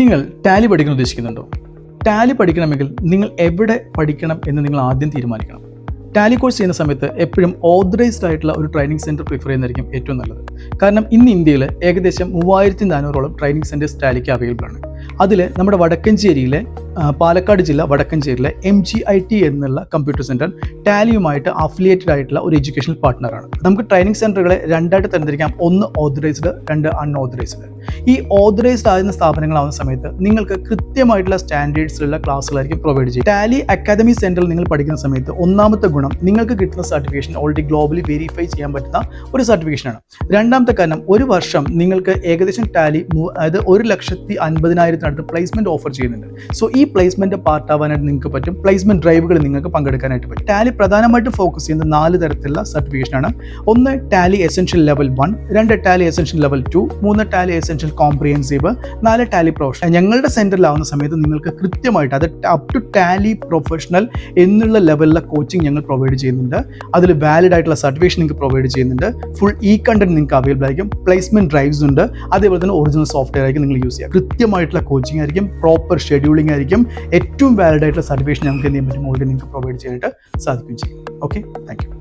നിങ്ങൾ ടാലി പഠിക്കാൻ ഉദ്ദേശിക്കുന്നുണ്ടോ? ടാലി പഠിക്കണമെങ്കിൽ നിങ്ങൾ എവിടെ പഠിക്കണം എന്ന് നിങ്ങൾ ആദ്യം തീരുമാനിക്കണം. ടാലി കോഴ്സ് ചെയ്യുന്ന സമയത്ത് എപ്പോഴും ഓതറൈസ്ഡ് ആയിട്ടുള്ള ഒരു ട്രെയിനിങ് സെൻറ്റർ പ്രിഫർ ചെയ്യുന്നതായിരിക്കും ഏറ്റവും നല്ലത്. കാരണം ഇന്ന് ഇന്ത്യയിൽ ഏകദേശം 3400ഓളം ട്രെയിനിങ് സെൻറ്റേഴ്സ് ടാലിക്ക് അവൈലബിൾ ആണ്. അതിൽ നമ്മുടെ വടക്കഞ്ചേരിയിലെ പാലക്കാട് ജില്ല വടക്കഞ്ചേരിയിലെ MGIT എന്നുള്ള കമ്പ്യൂട്ടർ സെൻറ്റർ ടാലിയുമായിട്ട് അഫിലിയേറ്റഡ് ആയിട്ടുള്ള ഒരു എഡ്യൂക്കേഷണൽ പാർട്ട്ണറാണ്. നമുക്ക് ട്രെയിനിങ് സെൻറ്ററുകളെ രണ്ടായിട്ട് തരംതിരിക്കാം. ഒന്ന് ഓതറൈസ്ഡ്, രണ്ട് അൺഓതറൈസ്ഡ്. ഈ ഓതറൈസ്ഡ് ആകുന്ന സ്ഥാപനങ്ങളാവുന്ന സമയത്ത് നിങ്ങൾക്ക് കൃത്യമായിട്ടുള്ള സ്റ്റാൻഡേർഡ്സിലുള്ള ക്ലാസ്സുകളായിരിക്കും പ്രൊവൈഡ് ചെയ്യുക. ടാലി അക്കാദമി സെൻറ്ററിൽ നിങ്ങൾ പഠിക്കുന്ന സമയത്ത് ഒന്നാമത്തെ ഗുണം, നിങ്ങൾക്ക് കിട്ടുന്ന സർട്ടിഫിക്കേഷൻ ഓൾറെഡി ഗ്ലോബലി വെരിഫൈ ചെയ്യാൻ പറ്റുന്ന ഒരു സർട്ടിഫിക്കേഷനാണ്. രണ്ടാമത്തെ കാരണം, ഒരു വർഷം നിങ്ങൾക്ക് ഏകദേശം ടാലി അതായത് 1,50,000 പ്ലേസ്മെന്റ് ഓഫർ ചെയ്യുന്നുണ്ട്. സോ ഈ പ്ലേസ്മെന്റ് പാർട്ട് ആവാനായിട്ട് നിങ്ങൾക്ക് പറ്റും. പ്ലേസ്മെന്റ് ഡ്രൈവുകൾ നിങ്ങൾക്ക് പങ്കെടുക്കാനായിട്ട് പറ്റും. ടാലി പ്രധാനമായിട്ടും ഫോക്കസ് ചെയ്യുന്ന 4 തരത്തിലുള്ള സർട്ടിഫിക്കേഷനാണ്. ഒന്ന് Tally essential level 1, 2 Tally essential level 2, 3 Tally essential comprehensive, 4 Tally professional. ഞങ്ങളുടെ സെന്ററിലാവുന്ന സമയത്ത് നിങ്ങൾക്ക് കൃത്യമായിട്ട് അത് അപ് ടു ടാലി പ്രൊഫഷണൽ എന്നുള്ള ലെവലിലെ കോച്ചിങ് ഞങ്ങൾ പ്രൊവൈഡ് ചെയ്യുന്നുണ്ട്. അതിൽ വാലിഡ് ആയിട്ടുള്ള സർട്ടിഫിക്കേഷൻ നിങ്ങൾക്ക് പ്രൊവൈഡ് ചെയ്യുന്നുണ്ട്. ഫുൾ കണ്ടന്റ് നിങ്ങൾക്ക് അവൈലബിൾ ആയിരിക്കും. പ്ലേസ്മെന്റ് ഡ്രൈവ്സ് ഉണ്ട്. അതേപോലെ തന്നെ ഒറിജിനൽ സോഫ്റ്റ്വെയർ ആയിരിക്കും നിങ്ങൾ യൂസ് ചെയ്യുക. കൃത്യമായിട്ടുള്ള കോച്ചിങ് ആയിരിക്കും, പ്രോപ്പർ ഷെഡ്യൂളിംഗ് ആയിരിക്കും. ഏറ്റവും വാലിഡ് ആയിട്ടുള്ള സർട്ടിഫിക്കേഷൻ നമുക്ക് എന്ത് ചെയ്യാൻ പറ്റും, ഓൾറെഡി നിങ്ങൾക്ക് പ്രൊവൈഡ് ചെയ്യാനായിട്ട് സാധിക്കുകയും ചെയ്യും. Okay, thank you.